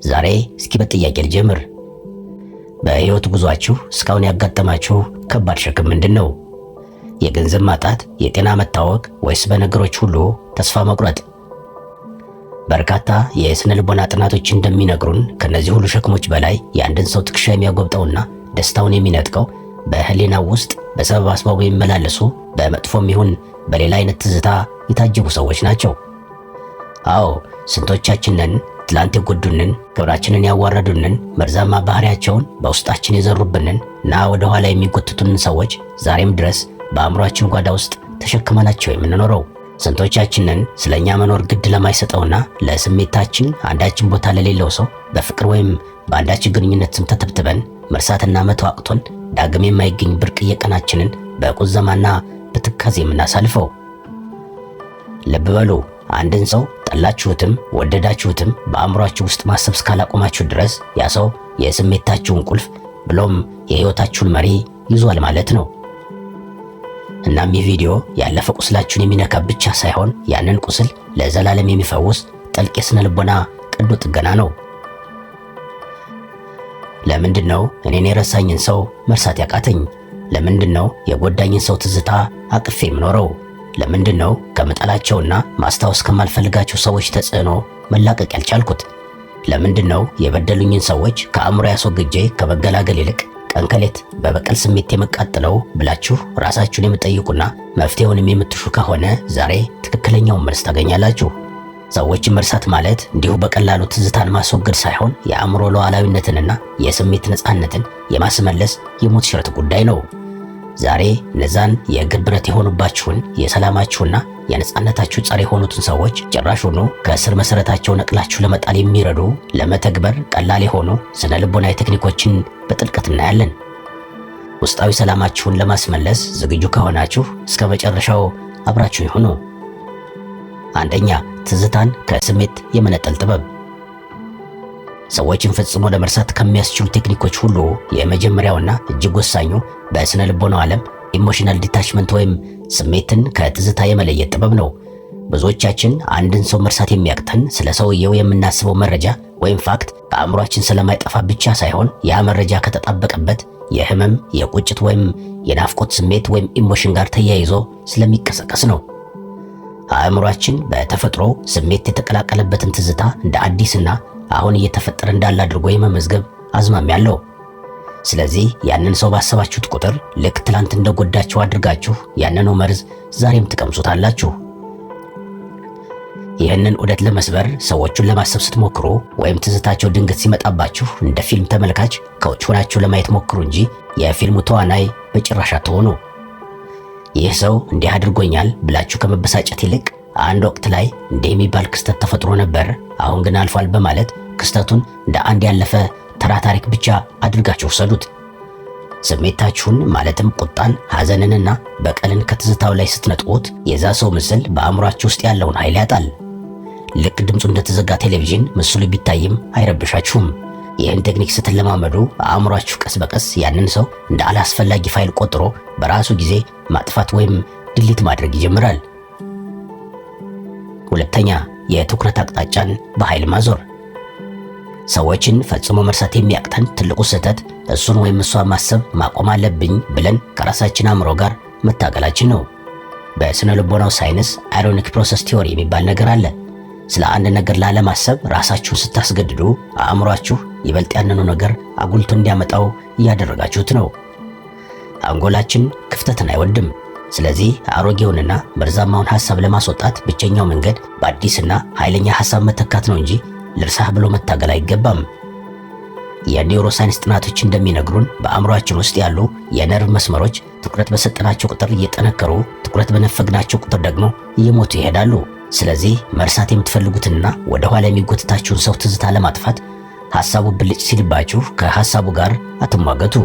ዛሬ እስኪ በጥያቄ ልጀምር። በህይወት ጉዟችሁ እስካሁን ያጋጠማችሁ ከባድ ሸክም ምንድነው? የገንዘብ ማጣት፣ የጤና መታወክ ወይስ በነገሮች ሁሉ ተስፋ መቁረጥ? በርካታ የስነ ልቦና ጥናቶች እንደሚነግሩን ከነዚህ ሁሉ ሸክሞች በላይ የአንድን ሰው ትከሻ የሚያጎብጠውና ደስታውን የሚነጥቀው በህሊናው ውስጥ በሰበብ አስባቡ የሚመላለሱ በመጥፎም ይሁን በሌላ አይነት ትዝታ የታጀቡ ሰዎች ናቸው። አዎ፣ ስንቶቻችንን ትላንት የጎዱንን፣ ክብራችንን ያዋረዱንን፣ መርዛማ ባህሪያቸውን በውስጣችን የዘሩብንን እና ወደ ኋላ የሚጎትቱንን ሰዎች ዛሬም ድረስ በአእምሯችን ጓዳ ውስጥ ተሸክመናቸው የምንኖረው። ስንቶቻችንን ስለኛ መኖር ግድ ለማይሰጠውና ለስሜታችን አንዳችን ቦታ ለሌለው ሰው በፍቅር ወይም በአንዳች ግንኙነት ስም ተተብትበን መርሳትና መተው አቅቶን ዳግም የማይገኝ ብርቅዬ ቀናችንን በቁዘማና በትካዜ የምናሳልፈው። ልብ በሉ፣ አንድን ሰው ጠላችሁትም ወደዳችሁትም በአእምሯችሁ ውስጥ ማሰብ እስካላቆማችሁ ድረስ ያ ሰው የስሜታችሁን ቁልፍ ብሎም የህይወታችሁን መሪ ይዟል ማለት ነው። እናም ይህ ቪዲዮ ያለፈ ቁስላችሁን የሚነካ ብቻ ሳይሆን ያንን ቁስል ለዘላለም የሚፈውስ ጥልቅ የስነ ልቦና ቀዶ ጥገና ነው። ለምንድነው እኔን የረሳኝን ሰው መርሳት ያቃተኝ? ለምንድነው የጎዳኝን ሰው ትዝታ አቅፌ የምኖረው? ለምንድነው ከምጠላቸውና ማስታወስ ከማልፈልጋቸው ሰዎች ተጽዕኖ መላቀቅ ያልቻልኩት? ለምንድነው የበደሉኝን ሰዎች ከአእምሮ ያስወግጄ ከመገላገል ይልቅ ቀን ከሌት በበቀል ስሜት የመቃጠለው ብላችሁ ራሳችሁን የምትጠይቁና መፍትሄውንም የምትሹ ከሆነ ዛሬ ትክክለኛውን መልስ ታገኛላችሁ። ሰዎችን መርሳት ማለት እንዲሁ በቀላሉ ትዝታን ማስወገድ ሳይሆን የአእምሮ ሉዓላዊነትንና የስሜት ነፃነትን የማስመለስ የሞት ሽረት ጉዳይ ነው። ዛሬ እነዛን የእግር ብረት የሆኑባችሁን የሰላማችሁና የነፃነታችሁ ጸር የሆኑትን ሰዎች ጭራሹኑ ከስር መሰረታቸው ነቅላችሁ ለመጣል የሚረዱ ለመተግበር ቀላል የሆኑ ስነ ልቦናዊ ቴክኒኮችን በጥልቀት እናያለን። ውስጣዊ ሰላማችሁን ለማስመለስ ዝግጁ ከሆናችሁ እስከ መጨረሻው አብራችሁ ይሁኑ። አንደኛ፣ ትዝታን ከስሜት የመነጠል ጥበብ። ሰዎችን ፈጽሞ ለመርሳት ከሚያስችሉ ቴክኒኮች ሁሉ የመጀመሪያውና እጅግ ወሳኙ በስነ ልቦናው ዓለም ኢሞሽናል ዲታችመንት ወይም ስሜትን ከትዝታ የመለየት ጥበብ ነው። ብዙዎቻችን አንድን ሰው መርሳት የሚያቅተን ስለ ሰውየው የምናስበው መረጃ ወይም ፋክት ከአእምሯችን ስለማይጠፋ ብቻ ሳይሆን ያ መረጃ ከተጣበቀበት የህመም፣ የቁጭት ወይም የናፍቆት ስሜት ወይም ኢሞሽን ጋር ተያይዞ ስለሚቀሰቀስ ነው። አእምሯችን በተፈጥሮ ስሜት የተቀላቀለበትን ትዝታ እንደ አዲስና አሁን እየተፈጠረ እንዳለ አድርጎ የመመዝገብ አዝማሚያ አለው። ስለዚህ ያንን ሰው ባሰባችሁት ቁጥር ልክ ትላንት እንደጎዳችሁ አድርጋችሁ ያንኑ መርዝ ዛሬም ትቀምሱታላችሁ። ይህንን ዑደት ለመስበር ሰዎቹን ለማሰብ ስትሞክሩ ወይም ትዝታቸው ድንገት ሲመጣባችሁ እንደ ፊልም ተመልካች ከውጭ ሆናችሁ ለማየት ሞክሩ እንጂ የፊልሙ ተዋናይ በጭራሽ አትሆኑ። ይህ ሰው እንዲህ አድርጎኛል ብላችሁ ከመበሳጨት ይልቅ አንድ ወቅት ላይ እንዲህ የሚባል ክስተት ተፈጥሮ ነበር፣ አሁን ግን አልፏል በማለት ክስተቱን እንደ አንድ ያለፈ ተራ ታሪክ ብቻ አድርጋችሁ ውሰዱት። ስሜታችሁን ማለትም ቁጣን፣ ሐዘንንና በቀልን ከትዝታው ላይ ስትነጥቁት የዛ ሰው ምስል በአእምሯችሁ ውስጥ ያለውን ኃይል ያጣል። ልክ ድምፁ እንደተዘጋ ቴሌቪዥን ምስሉ ቢታይም አይረብሻችሁም። ይህን ቴክኒክ ስትለማመዱ አእምሯችሁ ቀስ በቀስ ያንን ሰው እንደ አላስፈላጊ ፋይል ቆጥሮ በራሱ ጊዜ ማጥፋት ወይም ድሊት ማድረግ ይጀምራል። ሁለተኛ፣ የትኩረት አቅጣጫን በኃይል ማዞር። ሰዎችን ፈጽሞ መርሳት የሚያቅተን ትልቁ ስህተት እሱን ወይም እሷን ማሰብ ማቆም አለብኝ ብለን ከራሳችን አእምሮ ጋር መታገላችን ነው። በስነ ልቦናው ሳይንስ አይሮኒክ ፕሮሰስ ቲዮሪ የሚባል ነገር አለ። ስለ አንድ ነገር ላለማሰብ ራሳችሁን ስታስገድዱ አእምሯችሁ ይበልጥ ያንኑ ነገር አጉልቶ እንዲያመጣው እያደረጋችሁት ነው። አንጎላችን ክፍተትን አይወድም። ስለዚህ አሮጌውንና መርዛማውን ሐሳብ ለማስወጣት ብቸኛው መንገድ በአዲስና ኃይለኛ ሐሳብ መተካት ነው እንጂ ልርሳህ ብሎ መታገል አይገባም። የኒውሮሳይንስ ጥናቶች እንደሚነግሩን በአእምሯችን ውስጥ ያሉ የነርቭ መስመሮች ትኩረት በሰጠናቸው ቁጥር እየጠነከሩ፣ ትኩረት በነፈግናቸው ቁጥር ደግሞ እየሞቱ ይሄዳሉ። ስለዚህ መርሳት የምትፈልጉትንና ወደ ኋላ የሚጎትታችሁን ሰው ትዝታ ለማጥፋት ሐሳቡ ብልጭ ሲልባችሁ ከሐሳቡ ጋር አትሟገቱ።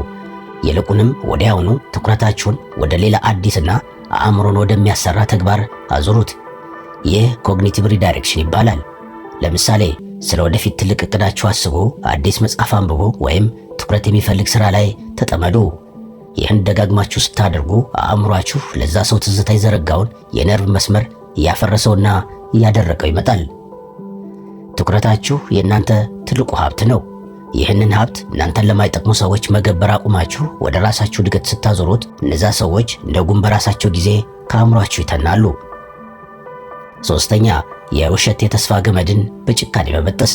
ይልቁንም ወዲያውኑ ትኩረታችሁን ወደ ሌላ አዲስና አእምሮን ወደሚያሰራ ተግባር አዙሩት። ይህ ኮግኒቲቭ ሪዳይሬክሽን ይባላል። ለምሳሌ ስለ ወደፊት ትልቅ እቅዳችሁ አስቡ፣ አዲስ መጽሐፍ አንብቡ፣ ወይም ትኩረት የሚፈልግ ሥራ ላይ ተጠመዱ። ይህን ደጋግማችሁ ስታደርጉ አእምሯችሁ ለዛ ሰው ትዝታ የዘረጋውን የነርቭ መስመር እያፈረሰውና እያደረቀው ይመጣል። ትኩረታችሁ የእናንተ ትልቁ ሀብት ነው። ይህንን ሀብት እናንተን ለማይጠቅሙ ሰዎች መገበር አቁማችሁ ወደ ራሳችሁ እድገት ስታዞሩት እነዛ ሰዎች እንደ ጉም በራሳቸው ጊዜ ከአእምሯችሁ ይተናሉ። ሶስተኛ፣ የውሸት የተስፋ ገመድን በጭካኔ መበጠስ።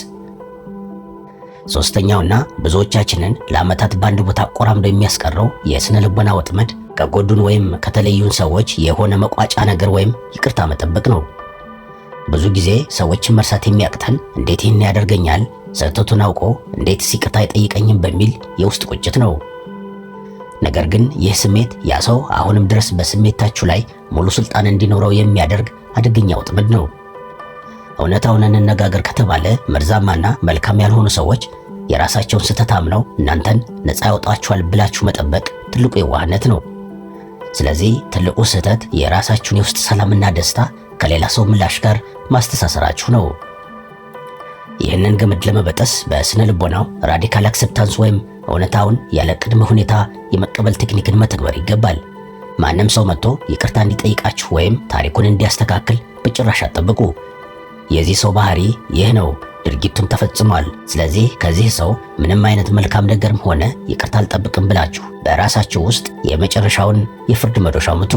ሶስተኛውና ብዙዎቻችንን ለዓመታት በአንድ ቦታ ቆራምዶ የሚያስቀረው የስነ ልቦና ወጥመድ ከጎዱን ወይም ከተለዩን ሰዎች የሆነ መቋጫ ነገር ወይም ይቅርታ መጠበቅ ነው። ብዙ ጊዜ ሰዎችን መርሳት የሚያቅተን እንዴት ይህን ያደርገኛል፣ ስህተቱን አውቆ እንዴትስ ይቅርታ አይጠይቀኝም በሚል የውስጥ ቁጭት ነው። ነገር ግን ይህ ስሜት ያ ሰው አሁንም ድረስ በስሜታችሁ ላይ ሙሉ ስልጣን እንዲኖረው የሚያደርግ አደገኛ ወጥመድ ነው። እውነታውን እንነጋገር ከተባለ መርዛማና መልካም ያልሆኑ ሰዎች የራሳቸውን ስህተት አምነው እናንተን ነፃ ያወጣችኋል ብላችሁ መጠበቅ ትልቁ የዋህነት ነው። ስለዚህ ትልቁ ስህተት የራሳችሁን የውስጥ ሰላምና ደስታ ከሌላ ሰው ምላሽ ጋር ማስተሳሰራችሁ ነው። ይህንን ገመድ ለመበጠስ በስነ ልቦናው ራዲካል አክሴፕታንስ ወይም እውነታውን ያለ ቅድመ ሁኔታ የመቀበል ቴክኒክን መተግበር ይገባል። ማንም ሰው መጥቶ ይቅርታ እንዲጠይቃችሁ ወይም ታሪኩን እንዲያስተካክል በጭራሽ አትጠብቁ። የዚህ ሰው ባህሪ ይህ ነው፣ ድርጊቱም ተፈጽሟል። ስለዚህ ከዚህ ሰው ምንም አይነት መልካም ነገርም ሆነ ይቅርታ አልጠብቅም ብላችሁ በራሳችሁ ውስጥ የመጨረሻውን የፍርድ መዶሻ ምቱ።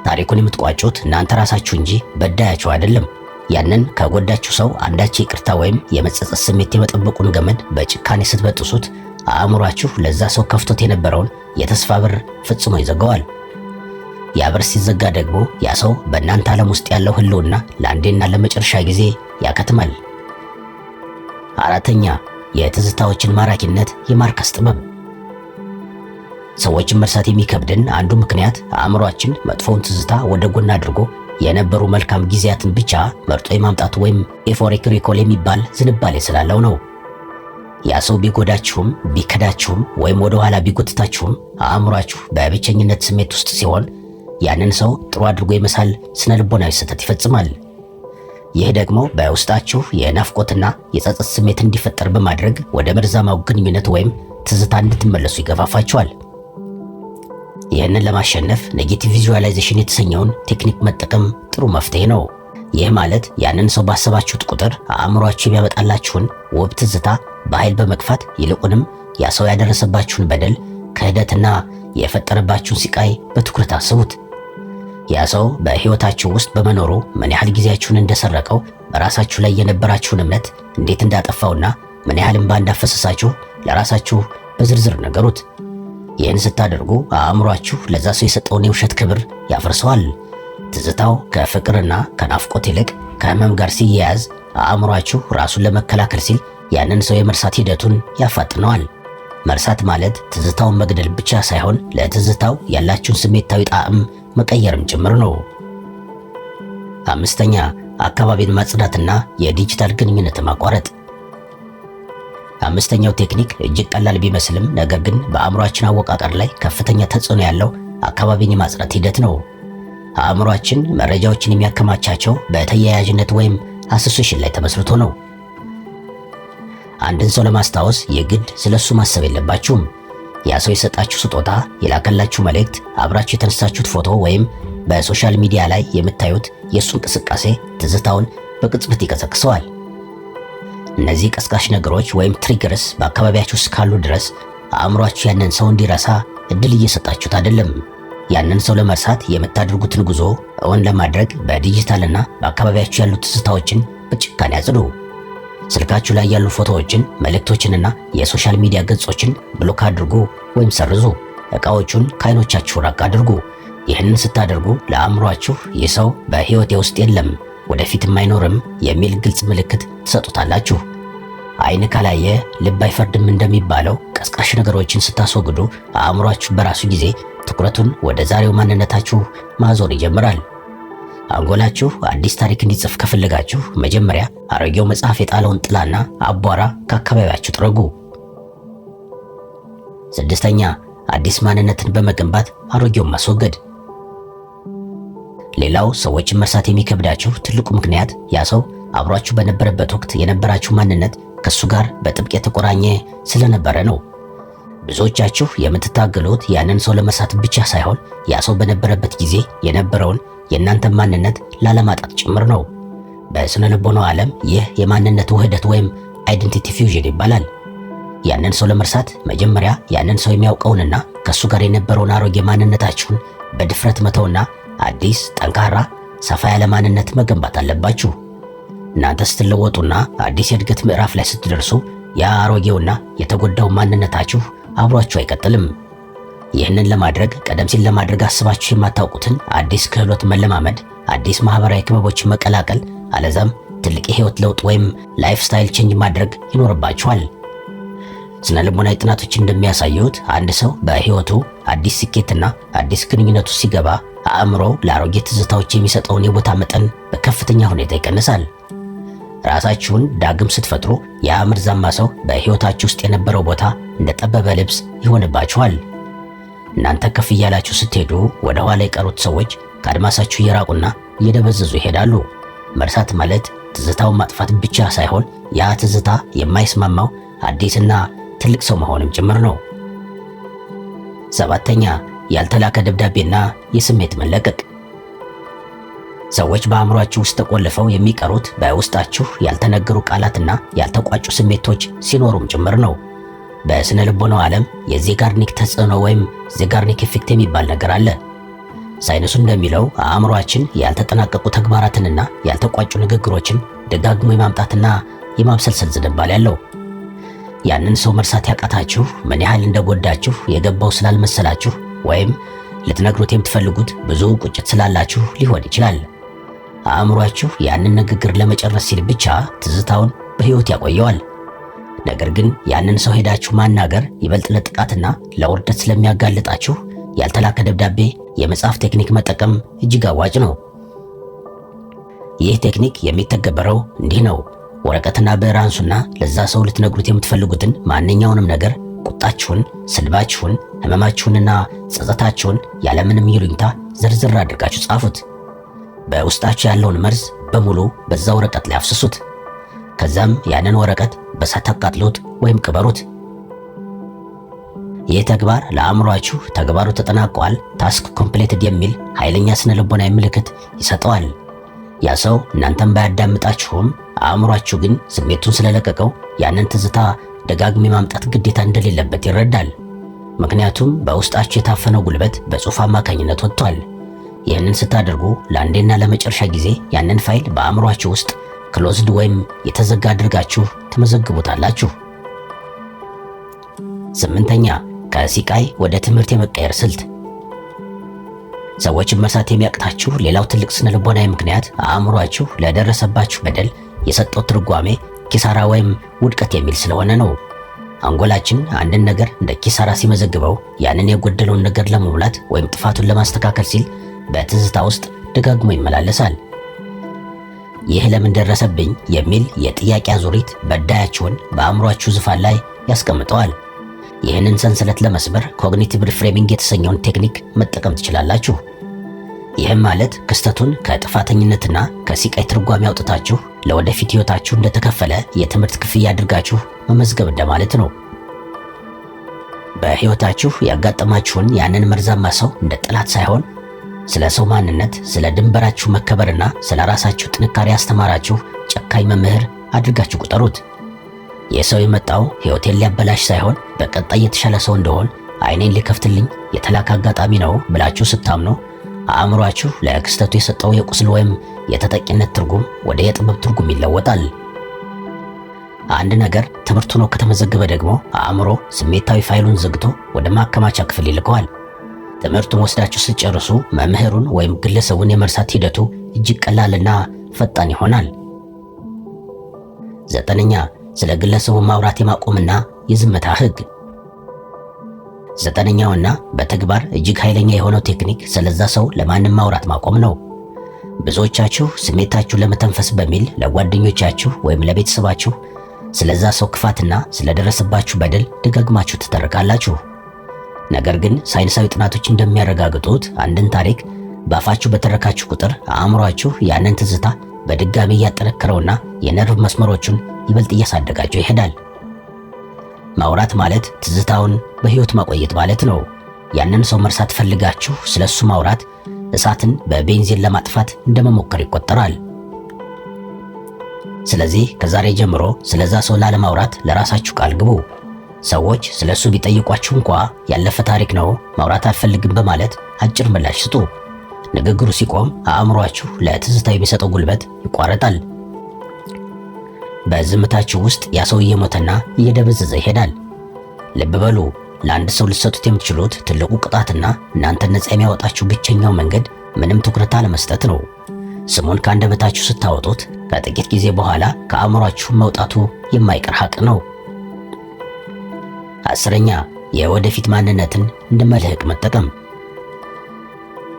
ታሪኩን የምትቋጩት እናንተ ራሳችሁ እንጂ በዳያችሁ አይደለም። ያንን ከጎዳችሁ ሰው አንዳች ይቅርታ ወይም የመጸጸት ስሜት የመጠበቁን ገመድ በጭካኔ ስትበጥሱት አእምሯችሁ ለዛ ሰው ከፍቶት የነበረውን የተስፋ በር ፍጽሞ ይዘጋዋል። ያ በር ሲዘጋ ደግሞ ያ ሰው በእናንተ ዓለም ውስጥ ያለው ህልውና ለአንዴና ለመጨረሻ ጊዜ ያከትማል። አራተኛ፣ የትዝታዎችን ማራኪነት የማርከስ ጥበብ። ሰዎችን መርሳት የሚከብድን አንዱ ምክንያት አእምሯችን መጥፎውን ትዝታ ወደ ጎን አድርጎ የነበሩ መልካም ጊዜያትን ብቻ መርጦ የማምጣቱ ወይም ኤፎሪክ ሪኮል የሚባል ዝንባሌ ስላለው ነው። ያ ሰው ቢጎዳችሁም ቢከዳችሁም ወይም ወደ ኋላ ቢጎትታችሁም አእምሯችሁ በብቸኝነት ስሜት ውስጥ ሲሆን ያንን ሰው ጥሩ አድርጎ የመሳል ስነ ልቦናዊ ስህተት ይፈጽማል። ይህ ደግሞ በውስጣችሁ የናፍቆትና የጸጸት ስሜት እንዲፈጠር በማድረግ ወደ መርዛማው ግንኙነት ወይም ትዝታ እንድትመለሱ ይገፋፋችኋል። ይህንን ለማሸነፍ ኔጌቲቭ ቪዥዋላይዜሽን የተሰኘውን ቴክኒክ መጠቀም ጥሩ መፍትሄ ነው። ይህ ማለት ያንን ሰው ባሰባችሁት ቁጥር አእምሯችሁ የሚያመጣላችሁን ውብ ትዝታ በኃይል በመግፋት ይልቁንም ያ ሰው ያደረሰባችሁን በደል፣ ክህደትና የፈጠረባችሁን ስቃይ በትኩረት አስቡት። ያ ሰው በሕይወታችሁ ውስጥ በመኖሩ ምን ያህል ጊዜያችሁን እንደሰረቀው፣ በራሳችሁ ላይ የነበራችሁን እምነት እንዴት እንዳጠፋውና ምን ያህል እንባ እንዳፈሰሳችሁ ለራሳችሁ በዝርዝር ነገሩት። ይህን ስታደርጉ አእምሯችሁ ለዛ ሰው የሰጠውን የውሸት ክብር ያፈርሰዋል። ትዝታው ከፍቅርና ከናፍቆት ይልቅ ከህመም ጋር ሲያያዝ አእምሯችሁ ራሱን ለመከላከል ሲል ያንን ሰው የመርሳት ሂደቱን ያፋጥነዋል። መርሳት ማለት ትዝታውን መግደል ብቻ ሳይሆን ለትዝታው ያላችሁን ስሜታዊ ጣዕም መቀየርም ጭምር ነው። አምስተኛ፣ አካባቢን ማጽዳትና የዲጂታል ግንኙነት ማቋረጥ። አምስተኛው ቴክኒክ እጅግ ቀላል ቢመስልም ነገር ግን በአእምሯችን አወቃቀር ላይ ከፍተኛ ተጽዕኖ ያለው አካባቢን የማጽዳት ሂደት ነው። አእምሯችን መረጃዎችን የሚያከማቻቸው በተያያዥነት ወይም አሶሲዬሽን ላይ ተመስርቶ ነው። አንድን ሰው ለማስታወስ የግድ ስለሱ ማሰብ የለባችሁም። ያ ሰው የሰጣችሁ ስጦታ፣ የላከላችሁ መልእክት፣ አብራችሁ የተነሳችሁት ፎቶ ወይም በሶሻል ሚዲያ ላይ የምታዩት የእሱ እንቅስቃሴ ትዝታውን በቅጽበት ይቀሰቅሰዋል። እነዚህ ቀስቃሽ ነገሮች ወይም ትሪገርስ በአካባቢያችሁ እስካሉ ድረስ አእምሯችሁ ያንን ሰው እንዲረሳ እድል እየሰጣችሁት አይደለም። ያንን ሰው ለመርሳት የምታደርጉትን ጉዞ እውን ለማድረግ በዲጂታልና በአካባቢያችሁ ያሉ ትዝታዎችን በጭካኔ አጽዱ። ስልካችሁ ላይ ያሉ ፎቶዎችን፣ መልእክቶችንና የሶሻል ሚዲያ ገጾችን ብሎክ አድርጉ ወይም ሰርዙ። ዕቃዎቹን ከዓይኖቻችሁ ራቅ አድርጉ። ይህንን ስታደርጉ ለአእምሯችሁ ይህ ሰው በሕይወቴ ውስጥ የለም፣ ወደፊትም አይኖርም የሚል ግልጽ ምልክት ትሰጡታላችሁ። ዓይን ካላየ ልብ አይፈርድም እንደሚባለው ቀስቃሽ ነገሮችን ስታስወግዱ አእምሯችሁ በራሱ ጊዜ ትኩረቱን ወደ ዛሬው ማንነታችሁ ማዞር ይጀምራል። አንጎላችሁ አዲስ ታሪክ እንዲጽፍ ከፈለጋችሁ መጀመሪያ አሮጌው መጽሐፍ የጣለውን ጥላና አቧራ ከአካባቢያችሁ ጥረጉ። ስድስተኛ፣ አዲስ ማንነትን በመገንባት አሮጌውን ማስወገድ። ሌላው ሰዎችን መርሳት የሚከብዳችሁ ትልቁ ምክንያት ያ ሰው አብሯችሁ በነበረበት ወቅት የነበራችሁ ማንነት ከሱ ጋር በጥብቅ የተቆራኘ ስለነበረ ነው። ብዙዎቻችሁ የምትታገሉት ያንን ሰው ለመርሳት ብቻ ሳይሆን ያ ሰው በነበረበት ጊዜ የነበረውን የእናንተ ማንነት ላለማጣት ጭምር ነው። በስነ ልቦናው ዓለም ይህ የማንነት ውህደት ወይም አይደንቲቲ ፊውዥን ይባላል። ያንን ሰው ለመርሳት መጀመሪያ ያንን ሰው የሚያውቀውንና ከሱ ጋር የነበረውን አሮጌ ማንነታችሁን በድፍረት መተውና አዲስ ጠንካራ ሰፋ ያለ ማንነት መገንባት አለባችሁ። እናንተ ስትለወጡና አዲስ የእድገት ምዕራፍ ላይ ስትደርሱ ያ አሮጌውና የተጎዳው ማንነታችሁ አብሯችሁ አይቀጥልም። ይህንን ለማድረግ ቀደም ሲል ለማድረግ አስባችሁ የማታውቁትን አዲስ ክህሎት መለማመድ፣ አዲስ ማህበራዊ ክበቦችን መቀላቀል፣ አለዛም ትልቅ የህይወት ለውጥ ወይም ላይፍ ስታይል ቼንጅ ማድረግ ይኖርባችኋል። ስነ ልቦናዊ ጥናቶች እንደሚያሳዩት አንድ ሰው በህይወቱ አዲስ ስኬትና አዲስ ግንኙነቱ ሲገባ አእምሮ ለአሮጌ ትዝታዎች የሚሰጠውን የቦታ መጠን በከፍተኛ ሁኔታ ይቀንሳል። ራሳችሁን ዳግም ስትፈጥሩ ያ መርዛማ ሰው በህይወታችሁ ውስጥ የነበረው ቦታ እንደ ጠበበ ልብስ ይሆንባችኋል። እናንተ ከፍ እያላችሁ ስትሄዱ ወደ ኋላ የቀሩት ሰዎች ከአድማሳችሁ እየራቁና እየደበዘዙ ይሄዳሉ። መርሳት ማለት ትዝታውን ማጥፋት ብቻ ሳይሆን ያ ትዝታ የማይስማማው አዲስና ትልቅ ሰው መሆንም ጭምር ነው። 7ኛ ያልተላከ ደብዳቤና የስሜት መለቀቅ። ሰዎች በአእምሯችሁ ውስጥ ተቆልፈው የሚቀሩት በውስጣችሁ ያልተነገሩ ቃላትና ያልተቋጩ ስሜቶች ሲኖሩም ጭምር ነው። በስነ ልቦናው ዓለም የዜጋርኒክ ተጽዕኖ ወይም ዜጋርኒክ ኢፌክት የሚባል ነገር አለ። ሳይንሱ እንደሚለው አእምሯችን ያልተጠናቀቁ ተግባራትንና ያልተቋጩ ንግግሮችን ደጋግሞ የማምጣትና የማብሰልሰል ዝንባሌ ያለው። ያንን ሰው መርሳት ያቃታችሁ ምን ያህል እንደጎዳችሁ የገባው ስላልመሰላችሁ ወይም ልትነግሩት የምትፈልጉት ብዙ ቁጭት ስላላችሁ ሊሆን ይችላል። አእምሯችሁ ያንን ንግግር ለመጨረስ ሲል ብቻ ትዝታውን በሕይወት ያቆየዋል። ነገር ግን ያንን ሰው ሄዳችሁ ማናገር ይበልጥ ለጥቃትና ለውርደት ስለሚያጋልጣችሁ ያልተላከ ደብዳቤ የመጻፍ ቴክኒክ መጠቀም እጅግ አዋጭ ነው። ይህ ቴክኒክ የሚተገበረው እንዲህ ነው። ወረቀትና ብዕር አንሱና ለዛ ሰው ልትነግሩት የምትፈልጉትን ማንኛውንም ነገር፣ ቁጣችሁን፣ ስድባችሁን፣ ህመማችሁንና ጸጸታችሁን ያለምንም ይሉኝታ ዝርዝር አድርጋችሁ ጻፉት። በውስጣችሁ ያለውን መርዝ በሙሉ በዛ ወረቀት ላይ አፍስሱት። ከዛም ያንን ወረቀት በሳት አቃጥሉት ወይም ቅበሩት። ይህ ተግባር ለአእምሯችሁ ተግባሩ ተጠናቋል፣ ታስክ ኮምፕሌትድ የሚል ኃይለኛ ስነ ልቦናዊ ምልክት ይሰጠዋል። ያ ሰው እናንተን ባያዳምጣችሁም አእምሯችሁ ግን ስሜቱን ስለለቀቀው ያንን ትዝታ ደጋግሜ ማምጣት ግዴታ እንደሌለበት ይረዳል። ምክንያቱም በውስጣችሁ የታፈነው ጉልበት በጽሑፍ አማካኝነት ወጥቷል። ይህንን ስታደርጉ ለአንዴና ለመጨረሻ ጊዜ ያንን ፋይል በአእምሯችሁ ውስጥ ክሎዝድ ወይም የተዘጋ አድርጋችሁ ትመዘግቡታላችሁ። 8ኛ ከሲቃይ ወደ ትምህርት የመቀየር ስልት። ሰዎችን መርሳት የሚያቅታችሁ ሌላው ትልቅ ስነ ልቦናዊ ምክንያት አእምሯችሁ ለደረሰባችሁ በደል የሰጠው ትርጓሜ ኪሳራ ወይም ውድቀት የሚል ስለሆነ ነው። አንጎላችን አንድን ነገር እንደ ኪሳራ ሲመዘግበው ያንን የጎደለውን ነገር ለመሙላት ወይም ጥፋቱን ለማስተካከል ሲል በትዝታ ውስጥ ደጋግሞ ይመላለሳል። ይህ ለምን ደረሰብኝ የሚል የጥያቄ አዙሪት በዳያችሁን በአእምሯችሁ ዙፋን ላይ ያስቀምጠዋል። ይህንን ሰንሰለት ለመስበር ኮግኒቲቭ ሪፍሬሚንግ የተሰኘውን ቴክኒክ መጠቀም ትችላላችሁ። ይህም ማለት ክስተቱን ከጥፋተኝነትና ከሲቃይ ትርጓሜ አውጥታችሁ ለወደፊት ሕይወታችሁ እንደተከፈለ የትምህርት ክፍያ አድርጋችሁ መመዝገብ እንደማለት ነው። በሕይወታችሁ ያጋጠማችሁን ያንን መርዛማ ሰው እንደ ጠላት ሳይሆን ስለ ሰው ማንነት፣ ስለ ድንበራችሁ መከበርና ስለ ራሳችሁ ጥንካሬ ያስተማራችሁ ጨካኝ መምህር አድርጋችሁ ቁጠሩት። ይህ ሰው የመጣው ሕይወቴን ሊያበላሽ ሳይሆን በቀጣይ የተሻለ ሰው እንደሆን ዓይኔን ሊከፍትልኝ የተላከ አጋጣሚ ነው ብላችሁ ስታምኑ አእምሯችሁ ለክስተቱ የሰጠው የቁስል ወይም የተጠቂነት ትርጉም ወደ የጥበብ ትርጉም ይለወጣል። አንድ ነገር ትምህርት ሆኖ ከተመዘገበ ደግሞ አእምሮ ስሜታዊ ፋይሉን ዘግቶ ወደ ማከማቻ ክፍል ይልከዋል። ትምህርቱን ወስዳችሁ ስትጨርሱ መምህሩን ወይም ግለሰቡን የመርሳት ሂደቱ እጅግ ቀላልና ፈጣን ይሆናል። 9ኛ ስለ ግለሰቡ ማውራት የማቆምና የዝምታ ህግ። 9ኛውና በተግባር እጅግ ኃይለኛ የሆነው ቴክኒክ ስለዛ ሰው ለማንም ማውራት ማቆም ነው። ብዙዎቻችሁ ስሜታችሁ ለመተንፈስ በሚል ለጓደኞቻችሁ ወይም ለቤተሰባችሁ ስለዛ ሰው ክፋትና ስለደረሰባችሁ በደል ደጋግማችሁ ትተርካላችሁ። ነገር ግን ሳይንሳዊ ጥናቶች እንደሚያረጋግጡት አንድን ታሪክ ባፋችሁ በተረካችሁ ቁጥር አእምሯችሁ ያንን ትዝታ በድጋሚ እያጠነከረውና የነርቭ መስመሮቹን ይበልጥ እያሳደጋቸው ይሄዳል። ማውራት ማለት ትዝታውን በሕይወት ማቆየት ማለት ነው። ያንን ሰው መርሳት ፈልጋችሁ ስለሱ ማውራት እሳትን በቤንዚን ለማጥፋት እንደመሞከር ይቆጠራል። ስለዚህ ከዛሬ ጀምሮ ስለዛ ሰው ላለማውራት ለራሳችሁ ቃል ግቡ። ሰዎች ስለሱ ቢጠይቋችሁ እንኳ ያለፈ ታሪክ ነው ማውራት አልፈልግም በማለት አጭር ምላሽ ስጡ። ንግግሩ ሲቆም አእምሯችሁ ለትዝታ የሚሰጠው ጉልበት ይቋረጣል። በዝምታችሁ ውስጥ ያ ሰው እየሞተና እየደበዘዘ ይሄዳል። ልብ በሉ፣ ለአንድ ሰው ልትሰጡት የምትችሉት ትልቁ ቅጣትና እናንተን ነፃ የሚያወጣችሁ ብቸኛው መንገድ ምንም ትኩረት አለመስጠት ነው። ስሙን ከአንደበታችሁ ስታወጡት ከጥቂት ጊዜ በኋላ ከአእምሯችሁ መውጣቱ የማይቀር ሐቅ ነው። 10ኛ የወደፊት ማንነትን እንደ መልህቅ መጠቀም።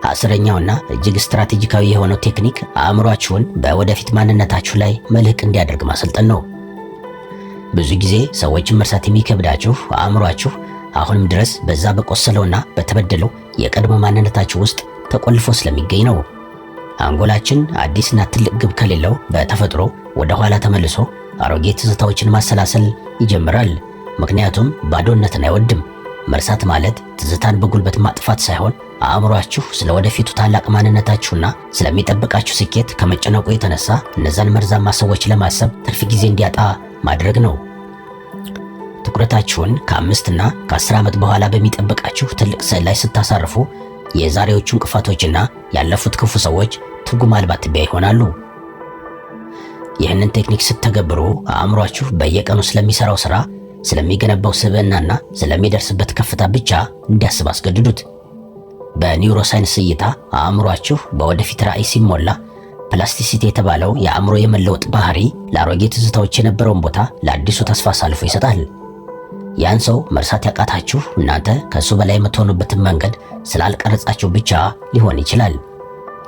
10ኛውና እጅግ ስትራቴጂካዊ የሆነው ቴክኒክ አእምሯችሁን በወደፊት ማንነታችሁ ላይ መልህቅ እንዲያደርግ ማሰልጠን ነው። ብዙ ጊዜ ሰዎችን መርሳት የሚከብዳችሁ አእምሯችሁ አሁንም ድረስ በዛ በቆሰለውና በተበደለው የቀድሞ ማንነታችሁ ውስጥ ተቆልፎ ስለሚገኝ ነው። አንጎላችን አዲስና ትልቅ ግብ ከሌለው በተፈጥሮ ወደ ኋላ ተመልሶ አሮጌ ትዝታዎችን ማሰላሰል ይጀምራል። ምክንያቱም ባዶነትን አይወድም። መርሳት ማለት ትዝታን በጉልበት ማጥፋት ሳይሆን አእምሯችሁ ስለ ወደፊቱ ታላቅ ማንነታችሁና ስለሚጠብቃችሁ ስኬት ከመጨነቁ የተነሳ እነዛን መርዛማ ሰዎች ለማሰብ ትርፍ ጊዜ እንዲያጣ ማድረግ ነው። ትኩረታችሁን ከ5 እና ከ10 ዓመት በኋላ በሚጠብቃችሁ ትልቅ ስዕል ላይ ስታሳርፉ የዛሬዎቹ እንቅፋቶችና ያለፉት ክፉ ሰዎች ትርጉም አልባ ትቢያ ይሆናሉ። ይህንን ቴክኒክ ስትተገብሩ አእምሯችሁ በየቀኑ ስለሚሰራው ስራ፣ ስለሚገነባው ስብዕናና ስለሚደርስበት ከፍታ ብቻ እንዲያስብ አስገድዱት። በኒውሮሳይንስ እይታ አእምሯችሁ በወደፊት ራዕይ ሲሞላ ፕላስቲሲቲ የተባለው የአእምሮ የመለወጥ ባህሪ ለአሮጌ ትዝታዎች የነበረውን ቦታ ለአዲሱ ተስፋ አሳልፎ ይሰጣል። ያን ሰው መርሳት ያቃታችሁ እናንተ ከሱ በላይ የምትሆኑበትን መንገድ ስላልቀረጻችሁ ብቻ ሊሆን ይችላል።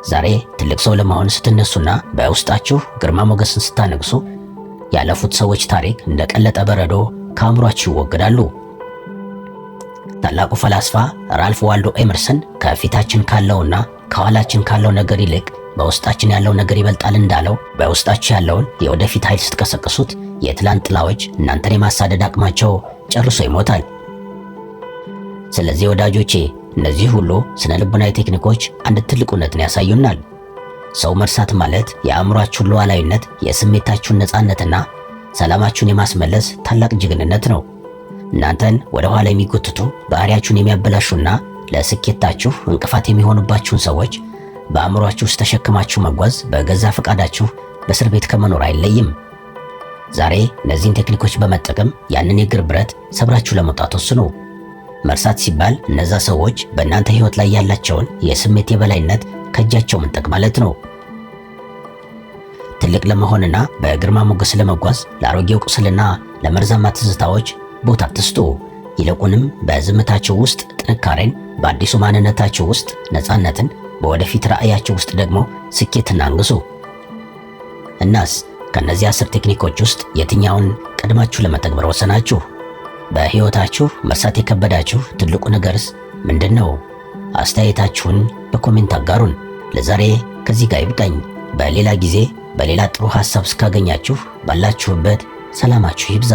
ዛሬ ትልቅ ሰው ለመሆን ስትነሱና በውስጣችሁ ግርማ ሞገስን ስታነግሱ ያለፉት ሰዎች ታሪክ እንደ ቀለጠ በረዶ ከአእምሯችሁ ይወገዳሉ። ታላቁ ፈላስፋ ራልፍ ዋልዶ ኤመርሰን ከፊታችን ካለውና ከኋላችን ካለው ነገር ይልቅ በውስጣችን ያለው ነገር ይበልጣል እንዳለው በውስጣችሁ ያለውን የወደፊት ኃይል ስትቀሰቅሱት የትላንት ጥላዎች እናንተን የማሳደድ አቅማቸው ጨርሶ ይሞታል። ስለዚህ ወዳጆቼ እነዚህ ሁሉ ስነ ልቦናዊ ቴክኒኮች አንድ ትልቅ እውነትን ያሳዩናል። ሰው መርሳት ማለት የአእምሯችሁን ሉዓላዊነት፣ የስሜታችሁን ነፃነትና ሰላማችሁን የማስመለስ ታላቅ ጀግንነት ነው። እናንተን ወደ ኋላ የሚጎትቱ ባህሪያችሁን የሚያበላሹና ለስኬታችሁ እንቅፋት የሚሆኑባችሁን ሰዎች በአእምሯችሁ ውስጥ ተሸክማችሁ መጓዝ በገዛ ፈቃዳችሁ በእስር ቤት ከመኖር አይለይም። ዛሬ እነዚህን ቴክኒኮች በመጠቀም ያንን የእግር ብረት ሰብራችሁ ለመውጣት ወስኑ። መርሳት ሲባል እነዛ ሰዎች በእናንተ ሕይወት ላይ ያላቸውን የስሜት የበላይነት ከእጃቸው መንጠቅ ማለት ነው። ትልቅ ለመሆንና በግርማ ሞገስ ለመጓዝ ለአሮጌው ቁስልና ለመርዛማ ትዝታዎች ቦታ አትስጡ። ይልቁንም በዝምታቸው ውስጥ ጥንካሬን፣ በአዲሱ ማንነታቸው ውስጥ ነፃነትን፣ በወደፊት ራዕያቸው ውስጥ ደግሞ ስኬትን አንግሱ። እናስ ከነዚህ 10 ቴክኒኮች ውስጥ የትኛውን ቀድማችሁ ለመተግበር ወሰናችሁ? በሕይወታችሁ መርሳት የከበዳችሁ ትልቁ ነገርስ ምንድነው? አስተያየታችሁን በኮሜንት አጋሩን። ለዛሬ ከዚህ ጋር ይብቃኝ። በሌላ ጊዜ በሌላ ጥሩ ሐሳብ እስካገኛችሁ ባላችሁበት ሰላማችሁ ይብዛ።